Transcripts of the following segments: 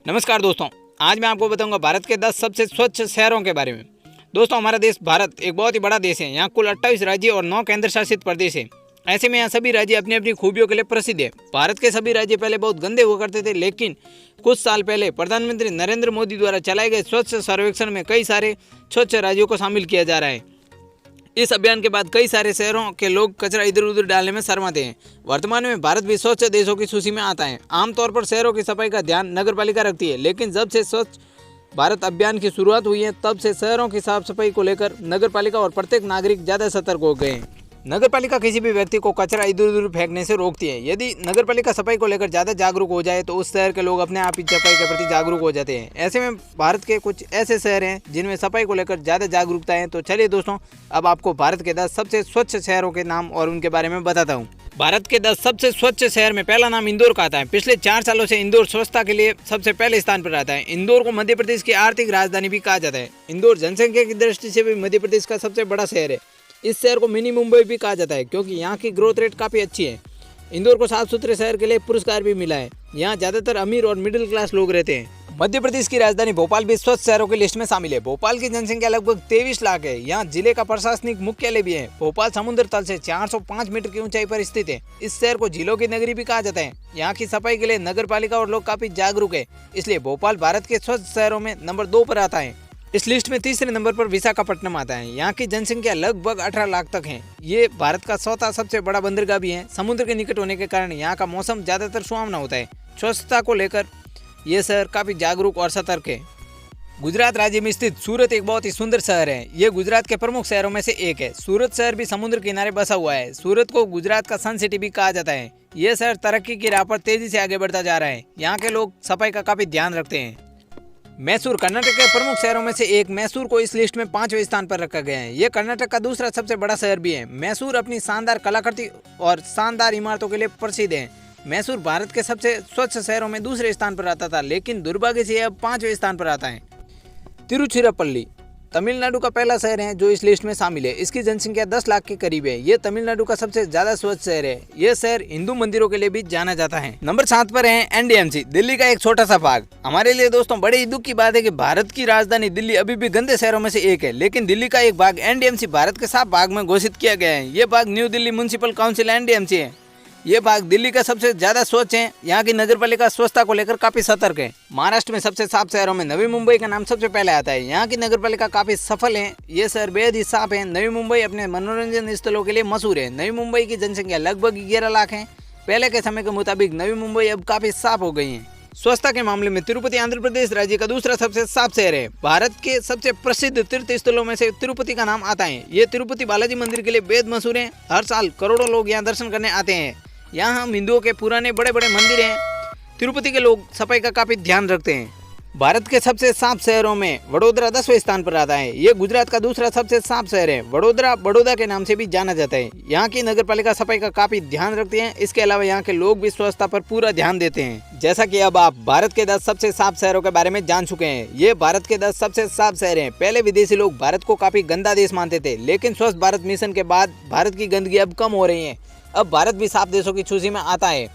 नमस्कार दोस्तों, आज मैं आपको बताऊंगा भारत के 10 सबसे स्वच्छ शहरों के बारे में। दोस्तों, हमारा देश भारत एक बहुत ही बड़ा देश है। यहाँ कुल 28 राज्य और 9 केंद्र शासित प्रदेश है। ऐसे में यहाँ सभी राज्य अपनी अपनी खूबियों के लिए प्रसिद्ध है। भारत के सभी राज्य पहले बहुत गंदे हुआ करते थे, लेकिन कुछ साल पहले प्रधानमंत्री नरेंद्र मोदी द्वारा चलाए गए स्वच्छ सर्वेक्षण में कई सारे स्वच्छ राज्यों को शामिल किया जा रहा है। इस अभियान के बाद कई सारे शहरों के लोग कचरा इधर उधर डालने में शर्माते हैं। वर्तमान में भारत भी स्वच्छ देशों की सूची में आता है। आमतौर पर शहरों की सफाई का ध्यान नगर पालिका रखती है, लेकिन जब से स्वच्छ भारत अभियान की शुरुआत हुई है, तब से शहरों की साफ सफाई को लेकर नगर पालिका और प्रत्येक नागरिक ज़्यादा सतर्क हो गए हैं। नगर पालिका किसी भी व्यक्ति को कचरा इधर उधर फेंकने से रोकती है। यदि नगर पालिका सफाई को लेकर ज़्यादा जागरूक हो जाए तो उस शहर के लोग अपने आप ही सफाई के प्रति जागरूक हो जाते हैं। ऐसे में भारत के कुछ ऐसे शहर हैं जिनमें सफाई को लेकर ज़्यादा जागरूकता है। तो चलिए दोस्तों, अब आपको भारत के 10 सबसे स्वच्छ शहरों के नाम और उनके बारे में बताता हूँ। भारत के 10 सबसे स्वच्छ शहर में पहला नाम इंदौर का आता है। पिछले 4 सालों से इंदौर स्वच्छता के लिए सबसे पहले स्थान पर रहता है। इंदौर को मध्य प्रदेश की आर्थिक राजधानी भी कहा जाता है। इंदौर जनसंख्या की दृष्टि से भी मध्य प्रदेश का सबसे बड़ा शहर है। इस शहर को मिनी मुंबई भी कहा जाता है, क्योंकि यहाँ की ग्रोथ रेट काफ़ी अच्छी है। इंदौर को साफ सुथरे शहर के लिए पुरस्कार भी मिला है। यहाँ ज़्यादातर अमीर और मिडिल क्लास लोग रहते हैं। मध्य प्रदेश की राजधानी भोपाल भी स्वच्छ शहरों की लिस्ट में शामिल है। भोपाल की जनसंख्या लगभग 23 लाख है। यहाँ जिले का प्रशासनिक मुख्यालय भी है। भोपाल समुद्र तल से 405 मीटर की ऊंचाई पर स्थित है। इस शहर को झीलों की नगरी भी कहा जाता है। यहाँ की सफाई के लिए नगर पालिका और लोग काफी जागरूक है, इसलिए भोपाल भारत के स्वच्छ शहरों में नंबर 2 पर आता है। इस लिस्ट में तीसरे नंबर पर विशाखापट्टनम आता है। यहाँ की जनसंख्या लगभग 18 लाख तक है। ये भारत का चौथा सबसे बड़ा बंदरगाह भी है। समुद्र के निकट होने के कारण यहाँ का मौसम ज्यादातर सुहावना होता है। स्वच्छता को लेकर ये शहर काफी जागरूक और सतर्क है। गुजरात राज्य में स्थित सूरत एक बहुत ही सुंदर शहर है। ये गुजरात के प्रमुख शहरों में से एक है। सूरत शहर भी समुद्र किनारे बसा हुआ है। सूरत को गुजरात का सन सिटी भी कहा जाता है। ये शहर तरक्की की राह पर तेजी से आगे बढ़ता जा रहा है। यहाँ के लोग सफाई का काफी ध्यान रखते हैं। मैसूर कर्नाटक के प्रमुख शहरों में से एक। मैसूर को इस लिस्ट में 5वें स्थान पर रखा गया है। ये कर्नाटक का दूसरा सबसे बड़ा शहर भी है। मैसूर अपनी शानदार कलाकृति और शानदार इमारतों के लिए प्रसिद्ध है। मैसूर भारत के सबसे स्वच्छ शहरों में दूसरे स्थान पर आता था, लेकिन दुर्भाग्य से अब 5वें स्थान पर आता है। तिरुचिरापल्ली तमिलनाडु का पहला शहर है जो इस लिस्ट में शामिल है। इसकी जनसंख्या 10 लाख के करीब है। ये तमिलनाडु का सबसे ज्यादा स्वच्छ शहर है। यह शहर हिंदू मंदिरों के लिए भी जाना जाता है। नंबर 7 पर है एनडीएमसी, दिल्ली का एक छोटा सा भाग। हमारे लिए दोस्तों बड़े ही दुख की बात है कि भारत की राजधानी दिल्ली अभी भी गंदे शहरों में से एक है, लेकिन दिल्ली का एक भाग एनडीएमसी भारत के साफ भाग में घोषित किया गया है। ये भाग new Delhi municipal council NDMC है। ये भाग दिल्ली का सबसे ज्यादा स्वच्छ है। यहाँ की नगर पालिका स्वच्छता को लेकर काफी सतर्क है। महाराष्ट्र में सबसे साफ शहरों में नवी मुंबई का नाम सबसे पहले आता है। यहाँ की नगर पालिका काफी सफल है। ये शहर बेहद ही साफ है। नवी मुंबई अपने मनोरंजन स्थलों के लिए मशहूर है। नवी मुंबई की जनसंख्या लगभग 11 लाख है। पहले के समय के मुताबिक नवी मुंबई अब काफी साफ हो गई है। स्वच्छता के मामले में तिरुपति आंध्र प्रदेश राज्य का दूसरा सबसे साफ शहर है। भारत के सबसे प्रसिद्ध तीर्थ स्थलों में से तिरुपति का नाम आता है। ये तिरुपति बालाजी मंदिर के लिए बेहद मशहूर है। हर साल करोड़ों लोग यहाँ दर्शन करने आते हैं। यहाँ हम हिंदुओं के पुराने बड़े बड़े मंदिर हैं। तिरुपति के लोग सफाई का काफी ध्यान रखते हैं। भारत के सबसे साफ शहरों में वडोदरा 10वें स्थान पर आता है। ये गुजरात का दूसरा सबसे साफ शहर है। वडोदरा बड़ौदा के नाम से भी जाना जाता है। यहाँ की नगर पालिका सफाई का काफी ध्यान रखती है। इसके अलावा यहाँ के लोग भी स्वच्छता पर पूरा ध्यान देते हैं। जैसा कि अब आप भारत के 10 सबसे साफ शहरों के बारे में जान चुके हैं। ये भारत के 10 सबसे साफ शहर हैं। पहले विदेशी लोग भारत को काफी गंदा देश मानते थे, लेकिन स्वच्छ भारत मिशन के बाद भारत की गंदगी अब कम हो रही है। अब भारत भी साफ देशों की सूची में आता है।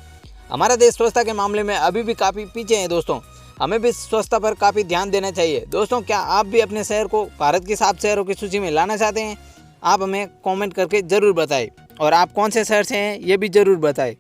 हमारा देश स्वच्छता के मामले में अभी भी काफी पीछे है। दोस्तों, हमें भी स्वच्छता पर काफी ध्यान देना चाहिए। दोस्तों, क्या आप भी अपने शहर को भारत की साफ शहरों की सूची में लाना चाहते हैं? आप हमें कमेंट करके जरूर बताएं, और आप कौन से शहर से हैं ये भी जरूर बताएं।